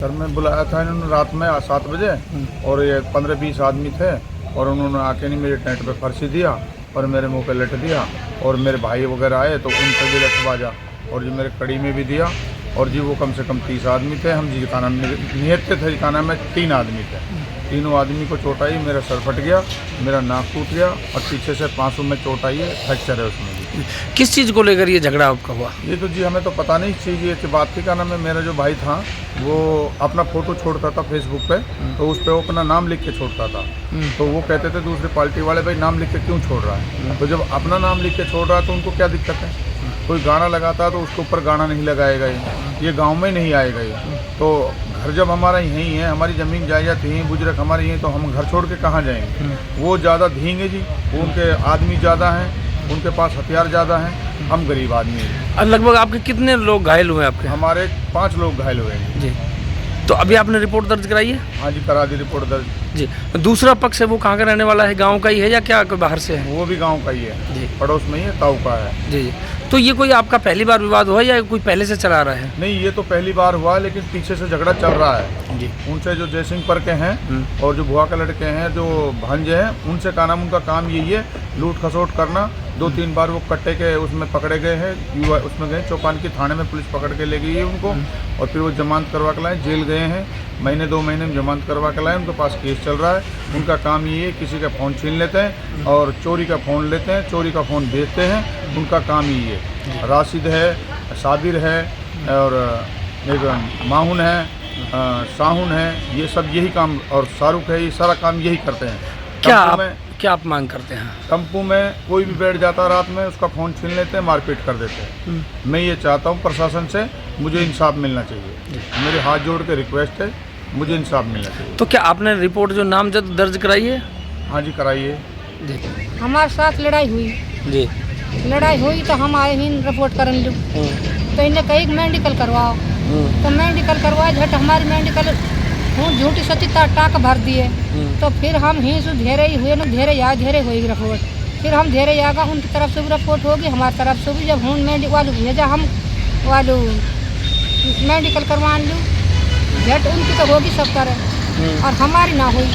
Sir मैं बुलाया था इन्होंने रात में 7 बजे और ये 15-20 आदमी थे और उन्होंने आके नहीं मेरे टेंट पे फांसी दिया और मेरे मुंह पे लट दिया और मेरे भाई वगैरह आए तो उन पर भी लट बाजा और जी मेरे कड़ी में भी दिया और जी वो कम से कम 30 आदमी थे। हम जी का नाम नियत थे, का नाम में 3 आदमी थे। तीनों आदमी को चोट आई, मेरा सर फट गया, मेरा नाक टूट गया और पीछे से पाँचों में चोट आई है, फ्रैक्चर है उसमें भी। किस चीज़ को लेकर ये झगड़ा आपका हुआ? ये तो जी हमें तो पता नहीं चीज़ ये बात थी। का नाम है मेरा जो भाई था वो अपना फ़ोटो छोड़ता था फेसबुक पे, तो उस पर वो अपना नाम लिख के छोड़ता था। तो वो कहते थे दूसरी पार्टी वाले भाई नाम लिख के क्यों छोड़ रहा है, तो जब अपना नाम लिख के छोड़ रहा है तो उनको क्या दिक्कत है। कोई गाना लगाता है तो उसके ऊपर गाना नहीं लगाएगा, ये गाँव में नहीं आएगा। ये तो घर जब हमारा यहीं है, हमारी ज़मीन जायदाद यहीं, बुजुर्ग हमारे यहीं, तो हम घर छोड़ के कहाँ जाएंगे। वो ज़्यादा धींगे जी, वो उनके आदमी ज़्यादा हैं, उनके पास हथियार ज़्यादा हैं, हम गरीब आदमी हैं। लगभग आपके कितने लोग घायल हुए आपके? हमारे 5 लोग घायल हुए हैं जी। तो अभी आपने रिपोर्ट दर्ज कराई है? हाँ जी, करा दी रिपोर्ट दर्ज। जी। दूसरा पक्ष है वो कहाँ का रहने वाला है, गांव का ही है या क्या कोई बाहर से है? वो भी गांव का ही है जी, पड़ोस में ही है, ताऊ का है। जी जी। तो ये कोई आपका पहली बार विवाद हुआ या कोई पहले से चला रहा है? नहीं, ये तो पहली बार हुआ, लेकिन पीछे से झगड़ा चल रहा है जी। उनसे जो जयसिंह पर के हैं और जो भुआ के लड़के हैं, जो भांजे हैं, उनसे का नाम, उनका काम यही है लूट खसोट करना। 2-3 बार वो कट्टे के उसमें पकड़े गए हैं, युवा उसमें गए, चौपान की थाने में पुलिस पकड़ के ले गई है उनको और फिर वो जमानत करवा के लाए, जेल गए हैं, महीने 2 महीने में जमानत करवा के लाए। उनके पास केस चल रहा है। उनका काम ये है किसी का फ़ोन छीन लेते हैं और चोरी का फ़ोन लेते हैं, चोरी का फ़ोन बेचते हैं। उनका काम यही है। राशिद है, साबिर है और एक माहुन है, साहुन है, ये सब यही काम, और शाहरुख है, ये सारा काम यही करते हैं। क्या आप मांग करते हैं? टम्पू में कोई भी बैठ जाता है रात में, उसका फ़ोन छीन लेते हैं, मारपीट कर देते हैं। मैं ये चाहता हूँ प्रशासन से, मुझे इंसाफ मिलना चाहिए। मेरे हाथ जोड़ के रिक्वेस्ट है, मुझे इंसाफ मिलना चाहिए। तो क्या आपने रिपोर्ट जो नामजद दर्ज कराई है? हाँ जी, कराइए। जी। हमारे साथ लड़ाई हुई जी। लड़ाई हुई तो हम आए ही रिपोर्ट करने लूँ, तो इन्हें कही मेडिकल करवाओ, तो मेडिकल करवाए, झट हमारी मेडिकल झूठी सच्ची टाक भर दिए। तो फिर हम ही सु घेरे ही हुए, घेरे हुई रिपोर्ट, फिर हम घेरे आगा, उनकी तरफ से भी रिपोर्ट होगी, हमारी तरफ से भी। जब हूँ वालू भेजा, हम वालू मेडिकल करवा लूँ, झट उनकी तो होगी सब तरह और हमारी ना हुई।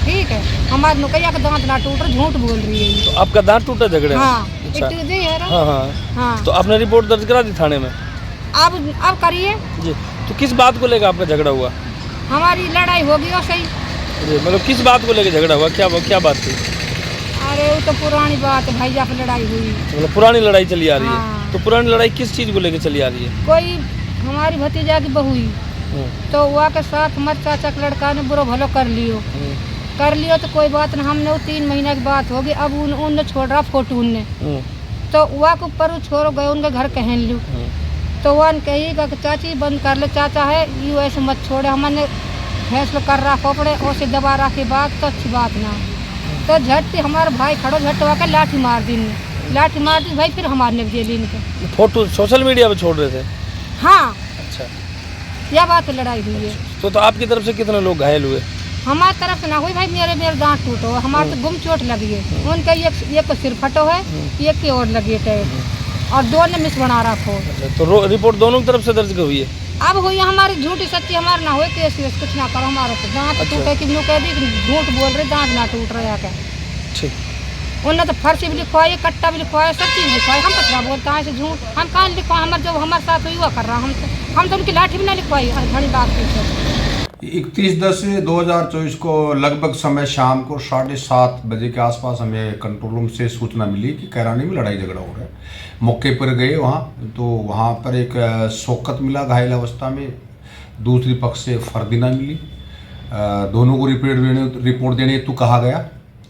ठीक है, हमारे नुकैया का दांत ना टूट रहा, झूठ बोल रही है। तो आपका दांत टूटा झगड़े? हाँ, अच्छा। है ना? हाँ हाँ हाँ। तो आपने रिपोर्ट दर्ज करा दी थाने में? अब करिए जी। तो किस बात को लेकर आपका झगड़ा हुआ? हमारी लड़ाई होगी और सही। जी, मतलब किस बात को लेकर झगड़ा हुआ, क्या बात थी? अरे वो तो पुरानी बात है, भैया की लड़ाई हुई। मतलब पुरानी लड़ाई चली आ रही है? हाँ। तो पुरानी लड़ाई किस चीज़ को लेकर चली आ रही है? कोई हमारी भतीजा की बहू हुई, तो वहाँ के साथ हमारे चाचा का लड़का ने बुरा भलो कर लियो तो कोई बात नहीं। हमने वो 3 महीने की बात होगी, अब उनने छोड़ रहा फोटो उनने, तो वहाँ के ऊपर छोड़ गए उनके घर कहन लूँ, तो वह कहिएगा कि चाची बंद कर ले, चाचा है यू ऐसे मत छोड़े, हमने फैसला कर रहा पड़े और से दबा रहा के बात तो अच्छी बात ना। तो झट हमारे भाई खड़ो, झट वाके लाठी मार दी भाई, फिर हमारे जेल इनके। फोटो सोशल मीडिया पे छोड़ रहे थे? हाँ। अच्छा, यह बात लड़ाई हुई है। तो आपकी तरफ से कितने लोग घायल हुए? हमारी तरफ से ना हुई भाई, मेरे दांत टूटो, हमारे तो गुम चोट लगी है। उनका एक सिर फटो है, एक की और लगी है और 2 ने मिस बना रहा फोन। अच्छा, तो रिपोर्ट दोनों की तरफ से दर्ज हुई है? अब हुई हमारी झूठी सच्ची, हमारे ना हुए केस कुछ ना करो, हमारे तो दांत टूटे कि कह दी झूठ बोल रहे, दांत ना टूट रहे हैं क्या। ठीक। उन्होंने तो फर्शी भी लिखवाई, कट्टा भी लिखवाया, सब चीज़ लिखवाई। हम पता बोलता है झूठ, हम कहाँ लिखवाए, हमारे जो हमारे साथ हुई वो कर रहा। हम तो उनकी लाठी भी ना लिखवाई, घड़ी बात की। 31/10/2024 को लगभग समय शाम को 7:30 बजे के आसपास हमें कंट्रोल रूम से सूचना मिली कि कैरानी में लड़ाई झगड़ा हो रहा है। मौके पर गए वहाँ, तो वहाँ पर एक शौकत मिला घायल अवस्था में, दूसरी पक्ष से फरदीना मिली। दोनों को रिपोर्ट देने हेतु कहा गया।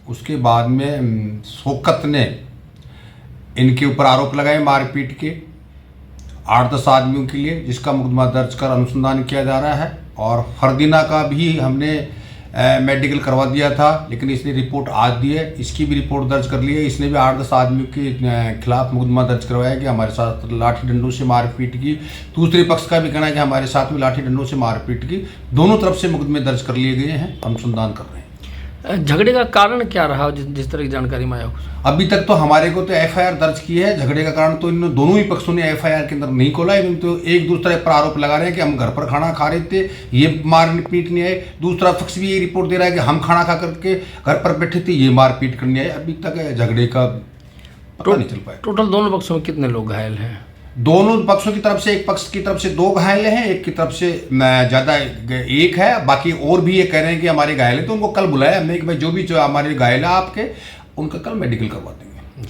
उसके बाद में शौकत ने इनके ऊपर आरोप लगाए मारपीट के 8-10 आदमियों के लिए, जिसका मुकदमा दर्ज कर अनुसंधान किया जा रहा है। और फरदीना का भी हमने मेडिकल करवा दिया था, लेकिन इसने रिपोर्ट आज दी है, इसकी भी रिपोर्ट दर्ज कर ली है। इसने भी 8-10 आदमियों के खिलाफ मुकदमा दर्ज करवाया कि हमारे साथ लाठी डंडों से मारपीट की। दूसरे पक्ष का भी कहना है कि हमारे साथ में लाठी डंडों से मारपीट की। दोनों तरफ से मुकदमे दर्ज कर लिए गए हैं, अनुसंधान कर रहे हैं। झगड़े का कारण क्या रहा जिस तरह की जानकारी में आया हो? अभी तक तो हमारे को तो एफआईआर दर्ज की है। झगड़े का कारण तो इन दोनों ही पक्षों ने एफआईआर के अंदर नहीं खोला। इन तो एक दूसरे पर आरोप लगा रहे हैं कि हम घर पर खाना खा रहे थे, ये मार पीट नहीं आए। दूसरा पक्ष भी ये रिपोर्ट दे रहा है कि हम खाना खा करके घर पर बैठे थे, ये मार पीट करने आए। अभी तक झगड़े का पता नहीं चल पाया। टोटल दोनों पक्षों में कितने लोग घायल हैं? दोनों पक्षों की तरफ से, एक पक्ष की तरफ से 2 घायल हैं, एक की तरफ से ज़्यादा 1 है। बाकी और भी ये कह रहे हैं कि हमारे घायल हैं, तो उनको कल बुलाया हमने कि भाई जो हमारे घायल है आपके, उनका कल मेडिकल करवा देंगे।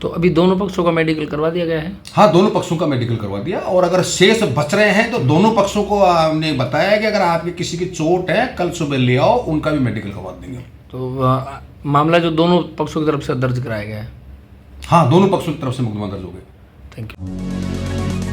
तो अभी दोनों पक्षों का मेडिकल करवा दिया गया है? हाँ, दोनों पक्षों का मेडिकल करवा दिया। और अगर शेष बच रहे हैं तो दोनों पक्षों को हमने बताया है कि अगर आपके किसी की चोट है कल सुबह ले आओ, उनका भी मेडिकल करवा देंगे। तो मामला जो दोनों पक्षों की तरफ से दर्ज कराया गया है? हाँ, दोनों पक्षों की तरफ से मुकदमा दर्ज हो गया। Thank you.